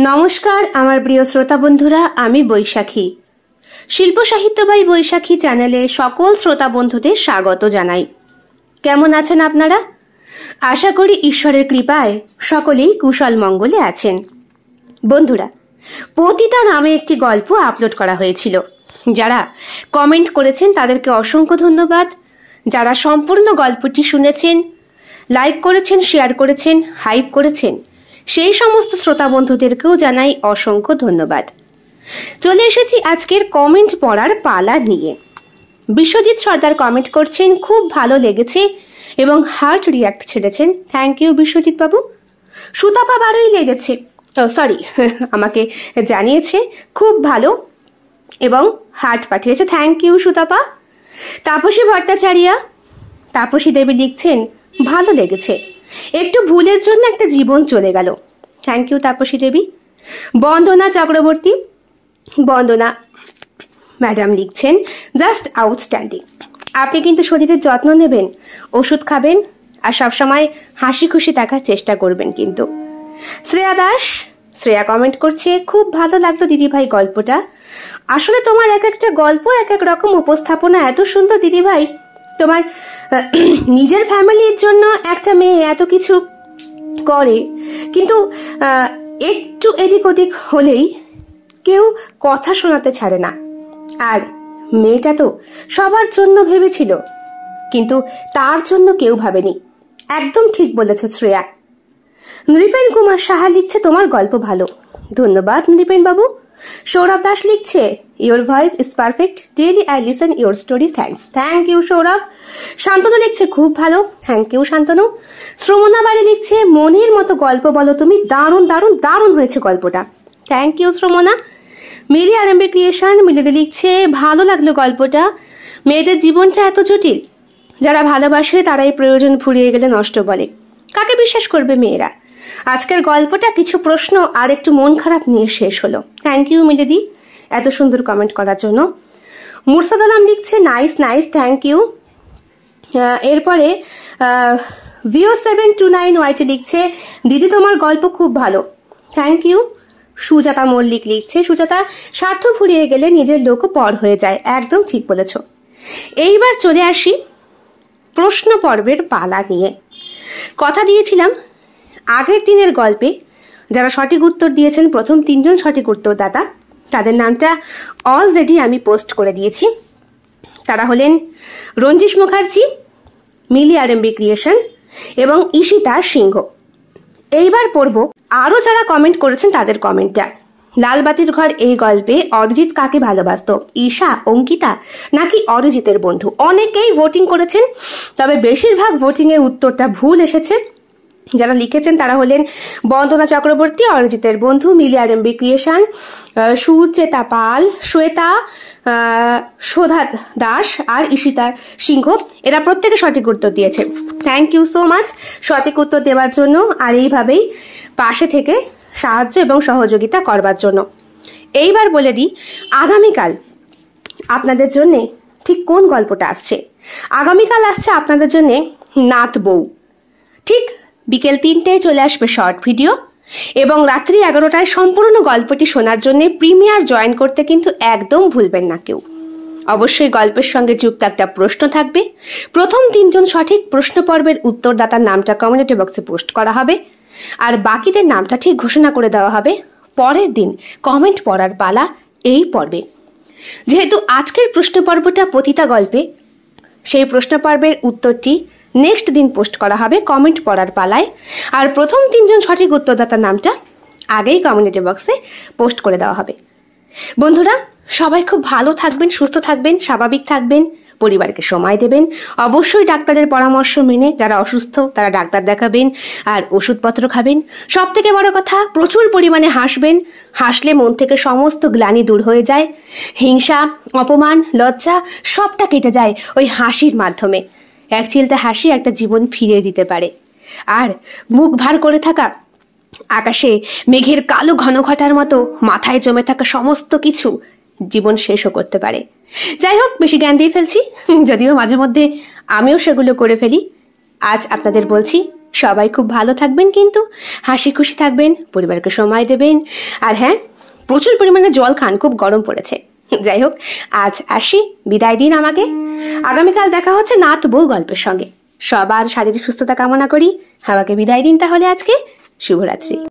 নমস্কার আমার প্রিয় শ্রোতা বন্ধুরা, আমি বৈশাখী। শিল্প সাহিত্য বাই বৈশাখী চ্যানেলে সকল শ্রোতা বন্ধুদের স্বাগত জানাই। কেমন আছেন আপনারা? আশা করি ঈশ্বরের কৃপায় সকলেই কুশল মঙ্গলে আছেন। বন্ধুরা, পতিতা নামে একটি গল্প আপলোড করা হয়েছিল। যারা কমেন্ট করেছেন তাদেরকে অসংখ্য ধন্যবাদ। যারা সম্পূর্ণ গল্পটি শুনেছেন, লাইক করেছেন, শেয়ার করেছেন, হাইপ করেছেন, সেই সমস্ত শ্রোতা বন্ধুদেরকেও জানাই অসংখ্য ধন্যবাদ। চলে এসেছি আজকের কমেন্ট পড়ার পালা নিয়ে। বিশ্বজিৎ সর্দার কমেন্ট করছেন, খুব ভালো লেগেছে এবং হার্ট রিয়াক্ট ছেড়েছেন। থ্যাংক ইউ বিশ্বজিৎ বাবু। সুতাপা বারোই লেগেছে, আমাকে জানিয়েছে খুব ভালো এবং হার্ট পাঠিয়েছে। Thank you Sutapa. তাপসী ভট্টাচার্য, তাপসী দেবী লিখছেন, ভালো লেগেছে, একটু ভুলের জন্য একটা জীবন চলে গেল। Thank you Taposhi Debi. Bandana Chakraborty, Bandana madam লিখছেন, জাস্ট আউটস্ট্যান্ডিং। আপনি কিন্তু শরীরের যত্ন নেবেন, ওষুধ খাবেন আর সবসময় হাসি খুশি থাকার চেষ্টা করবেন কিন্তু। শ্রেয়া দাস, শ্রেয়া কমেন্ট করছে, খুব ভালো লাগলো দিদিভাই গল্পটা। আসলে তোমার এক একটা গল্প এক এক রকম উপস্থাপনা, এত সুন্দর দিদিভাই। তোমার নিজের ফ্যামিলির জন্য একটা মেয়ে এত কিছু করে, কিন্তু একটু এদিক ওদিক হলেই কেউ কথা শোনাতে ছাড়ে না। আর মেয়েটা তো সবার জন্য ভেবেছিল, কিন্তু তার জন্য কেউ ভাবেনি। একদম ঠিক বলেছ শ্রেয়া। নৃপেন কুমার সাহা লিখছে, তোমার গল্প ভালো। ধন্যবাদ নৃপেন বাবু। সৌরভ দাস লিখছে, your voice is perfect, daily I listen your story, thanks. Thank you Sourav. Shantanu লিখছে, খুব ভালো। Thank you Shantanu. শ্রমণা বাড়ি লিখছে, মনের মতো গল্প বলো তুমি, দারুণ দারুণ দারুণ হয়েছে গল্পটা। Thank you Shramana. Mili RMB creation, মিলিতে লিখছে, ভালো লাগলো গল্পটা। মেয়েদের জীবনটা এত জটিল, যারা ভালোবাসে তারাই প্রয়োজন ফুরিয়ে গেলে নষ্ট বলে। কাকে বিশ্বাস করবে মেয়েরা? আজকের গল্পটা কিছু প্রশ্ন আর একটু মন খারাপ নিয়ে শেষ হলো। থ্যাংক ইউ মিলিদি এত সুন্দর কমেন্ট করার জন্য। মুর্শাদ আলম লিখছে, নাইস নাইস, থ্যাংক ইউ। এরপরে VO729YT লিখছে, দিদি তোমার গল্প খুব ভালো, থ্যাংক ইউ। সুজাতা মল্লিক লিখছে, সুজাতা, স্বার্থ ফুরিয়ে গেলে নিজের লোকও পর হয়ে যায়। একদম ঠিক বলেছ। এইবার চলে আসি প্রশ্ন পর্বের পালা নিয়ে। কথা দিয়েছিলাম আগের দিনের গল্পে যারা সঠিক উত্তর দিয়েছেন, প্রথম 3 জন সঠিক উত্তরদাতা, তাদের নামটা অলরেডি আমি পোস্ট করে দিয়েছি। তারা হলেন রঞ্জিশ মুখার্জি, মিলি আরএমবি ক্রিয়েশন এবং ঈশিতা সিংহ। এইবার পড়ব আরও যারা কমেন্ট করেছেন তাদের কমেন্টটা। লালবাতির ঘর এই গল্পে অরিজিৎ কাকে ভালোবাসতো, ঈশা, অঙ্কিতা নাকি অরিজিতের বন্ধু? অনেকেই ভোটিং করেছেন, তবে বেশিরভাগ ভোটিংয়ে উত্তরটা ভুল এসেছে। যারা লিখেছেন তারা হলেন বন্দনা চক্রবর্তী, অরিজিতের বন্ধু, মিলি আরএমবি ক্রিয়েশন, সুচেতা পাল, শ্বেতা, শোধা দাস আর ঈশিতা সিংহ। এরা প্রত্যেকে সঠিক উত্তর দিয়েছে। থ্যাংক ইউ সো মাচ সঠিক উত্তর দেওয়ার জন্য আর এইভাবেই পাশে থেকে সাহায্য এবং সহযোগিতা করবার জন্য। এইবার বলে দিই আগামীকাল আপনাদের জন্য ঠিক কোন গল্পটা আসছে। আগামীকাল আসছে আপনাদের জন্য নাত বউ। ঠিক বিকেল 3টায় চলে আসবে শর্ট ভিডিও এবং রাত্রি 11টায় সম্পূর্ণ গল্পটি শোনার জন্য প্রিমিয়ার জয়েন করতে কিন্তু একদম ভুলবেন না কেউ। অবশ্যই গল্পের সঙ্গে যুক্ত একটা প্রশ্ন থাকবে। প্রথম 3 জন সঠিক প্রশ্ন পর্বের উত্তরদাতার নামটা কমিউনিটি বক্সে পোস্ট করা হবে আর বাকিদের নামটা ঠিক ঘোষণা করে দেওয়া হবে পরের দিন কমেন্ট পড়ার পালা এই পর্বে। যেহেতু আজকের প্রশ্ন পর্বটা পতিতা গল্পে, সেই প্রশ্ন পর্বের উত্তরটি নেক্সট দিন পোস্ট করা হবে কমেন্ট পড়ার পালায়, আর প্রথম 3 জন সঠিক উত্তরদাতার নামটা আগেই কমিউনিটি বক্সে পোস্ট করে দেওয়া হবে। বন্ধুরা, সবাই খুব ভালো থাকবেন, সুস্থ থাকবেন, স্বাভাবিক থাকবেন, পরিবারকে সময় দেবেন। অবশ্যই ডাক্তারের পরামর্শ মেনে যারা অসুস্থ তারা ডাক্তার দেখাবেন আর ওষুধপত্র খাবেন। সব থেকে বড় কথা, প্রচুর পরিমাণে হাসবেন। হাসলে মন থেকে সমস্ত গ্লানি দূর হয়ে যায়। হিংসা, অপমান, লজ্জা সবটা কেটে যায় ওই হাসির মাধ্যমে। এক চিলতে হাসি একটা জীবন ফিরিয়ে দিতে পারে। আর মুখ ভার করে থাকা, আকাশে মেঘের কালো ঘন ঘটার মতো মাথায় জমে থাকা সমস্ত কিছু জীবন শেষও করতে পারে। যাই হোক, বেশি জ্ঞান দিয়ে ফেলছি, যদিও মাঝে মধ্যে আমিও সেগুলো করে ফেলি। আজ আপনাদের বলছি সবাই খুব ভালো থাকবেন, কিন্তু হাসি খুশি থাকবেন, পরিবারকে সময় দেবেন, আর হ্যাঁ, প্রচুর পরিমাণে জল খান, খুব গরম পড়েছে। যাই হোক, আজ আসি, বিদায় দিন আমাকে। আগামীকাল দেখা হচ্ছে নাত বউ গল্পের সঙ্গে। সবার শারীরিক সুস্থতা কামনা করি। আমাকে বিদায় দিন তাহলে আজকে। শুভরাত্রি।